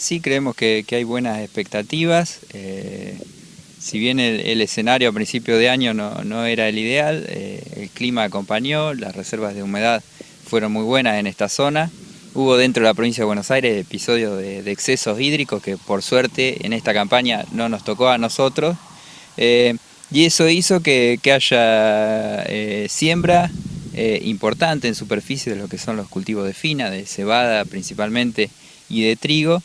Sí, creemos que hay buenas expectativas. Si bien el escenario a principio de año no era el ideal, el clima acompañó, las reservas de humedad fueron muy buenas en esta zona. Hubo dentro de la provincia de Buenos Aires episodios de excesos hídricos que por suerte en esta campaña no nos tocó a nosotros. Y eso hizo que haya siembra importante en superficie de lo que son los cultivos de fina, de cebada principalmente y de trigo.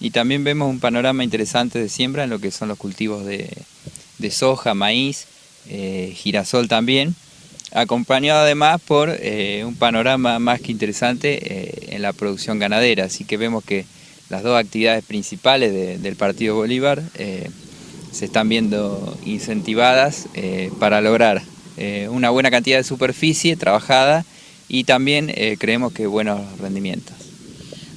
Y también vemos un panorama interesante de siembra en lo que son los cultivos de soja, maíz, girasol también, acompañado además por un panorama más que interesante en la producción ganadera. Así que vemos que las dos actividades principales del Partido Bolívar se están viendo incentivadas para lograr una buena cantidad de superficie trabajada y también creemos que buenos rendimientos.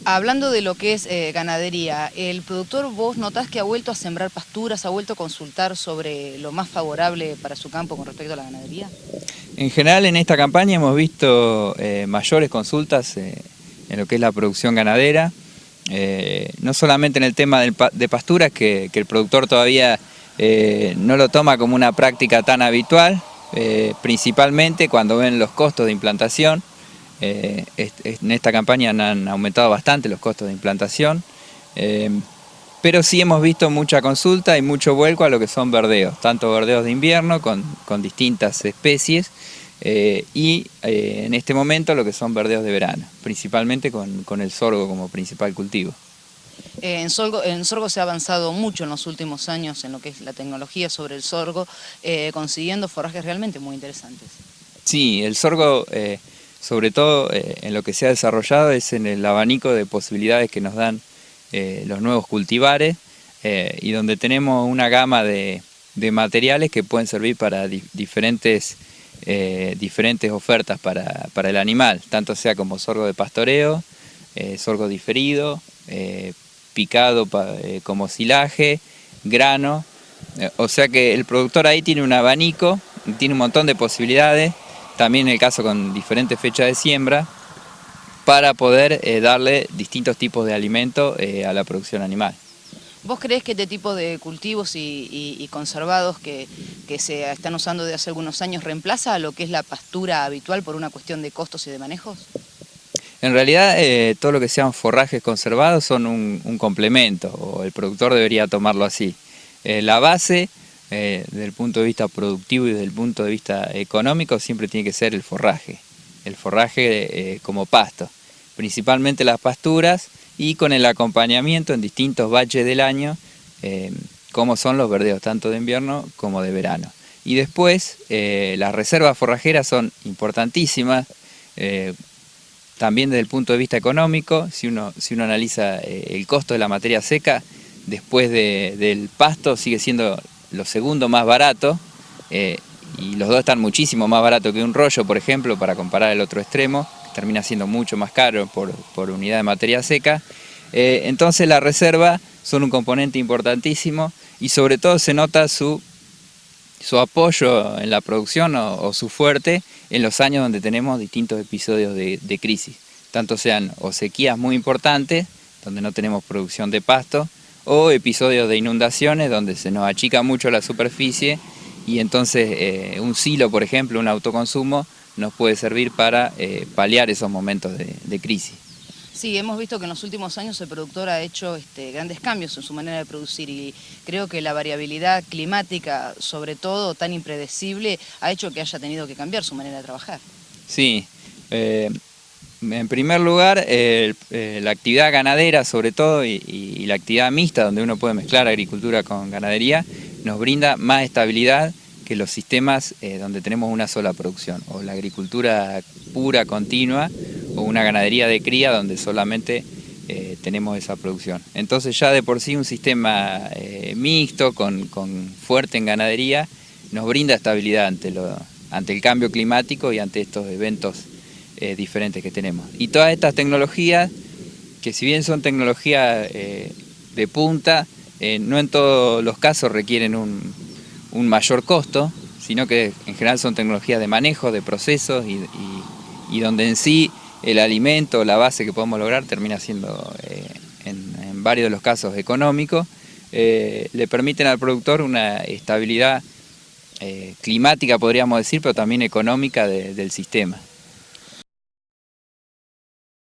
Hablando de lo que es ganadería, ¿el productor vos notás que ha vuelto a sembrar pasturas, ha vuelto a consultar sobre lo más favorable para su campo con respecto a la ganadería? En general en esta campaña hemos visto mayores consultas en lo que es la producción ganadera, no solamente en el tema de pasturas, que el productor todavía no lo toma como una práctica tan habitual, principalmente cuando ven los costos de implantación. En esta campaña han aumentado bastante los costos de implantación, pero sí hemos visto mucha consulta y mucho vuelco a lo que son verdeos, tanto verdeos de invierno con distintas especies y en este momento lo que son verdeos de verano, principalmente con el sorgo como principal cultivo. En sorgo se ha avanzado mucho en los últimos años en lo que es la tecnología sobre el sorgo, consiguiendo forrajes realmente muy interesantes. Sí, el sorgo, sobre todo en lo que se ha desarrollado, es en el abanico de posibilidades que nos dan los nuevos cultivares y donde tenemos una gama de materiales que pueden servir para diferentes ofertas para el animal, tanto sea como sorgo de pastoreo, sorgo diferido, picado como silaje, grano, o sea que el productor ahí tiene un abanico, tiene un montón de posibilidades, también en el caso con diferentes fechas de siembra, para poder darle distintos tipos de alimento a la producción animal. ¿Vos creés que este tipo de cultivos y conservados que se están usando desde hace algunos años reemplaza a lo que es la pastura habitual por una cuestión de costos y de manejos? En realidad todo lo que sean forrajes conservados son un complemento, o el productor debería tomarlo así. La base, desde el punto de vista productivo y desde el punto de vista económico, siempre tiene que ser el forraje como pasto, principalmente las pasturas y con el acompañamiento en distintos baches del año, como son los verdeos tanto de invierno como de verano. Y después las reservas forrajeras son importantísimas, también desde el punto de vista económico. Si uno analiza el costo de la materia seca, después del pasto sigue siendo lo segundo más barato, y los dos están muchísimo más baratos que un rollo, por ejemplo, para comparar el otro extremo, que termina siendo mucho más caro por unidad de materia seca. Entonces las reservas son un componente importantísimo y sobre todo se nota su apoyo en la producción o su fuerte en los años donde tenemos distintos episodios de crisis, tanto sean o sequías muy importantes, donde no tenemos producción de pasto, o episodios de inundaciones donde se nos achica mucho la superficie y entonces un silo, por ejemplo, un autoconsumo, nos puede servir para paliar esos momentos de crisis. Sí, hemos visto que en los últimos años el productor ha hecho grandes cambios en su manera de producir y creo que la variabilidad climática, sobre todo tan impredecible, ha hecho que haya tenido que cambiar su manera de trabajar. Sí, en primer lugar la actividad ganadera sobre todo y la actividad mixta donde uno puede mezclar agricultura con ganadería nos brinda más estabilidad que los sistemas donde tenemos una sola producción, o la agricultura pura, continua, o una ganadería de cría donde solamente tenemos esa producción. Entonces ya de por sí un sistema mixto, con fuerte en ganadería, nos brinda estabilidad ante el cambio climático y ante estos eventos diferentes que tenemos. Y todas estas tecnologías, que si bien son tecnologías de punta, no en todos los casos requieren un mayor costo, sino que en general son tecnologías de manejo, de procesos y donde en sí el alimento, la base que podemos lograr termina siendo en varios de los casos económicos, le permiten al productor una estabilidad climática, podríamos decir, pero también económica del sistema.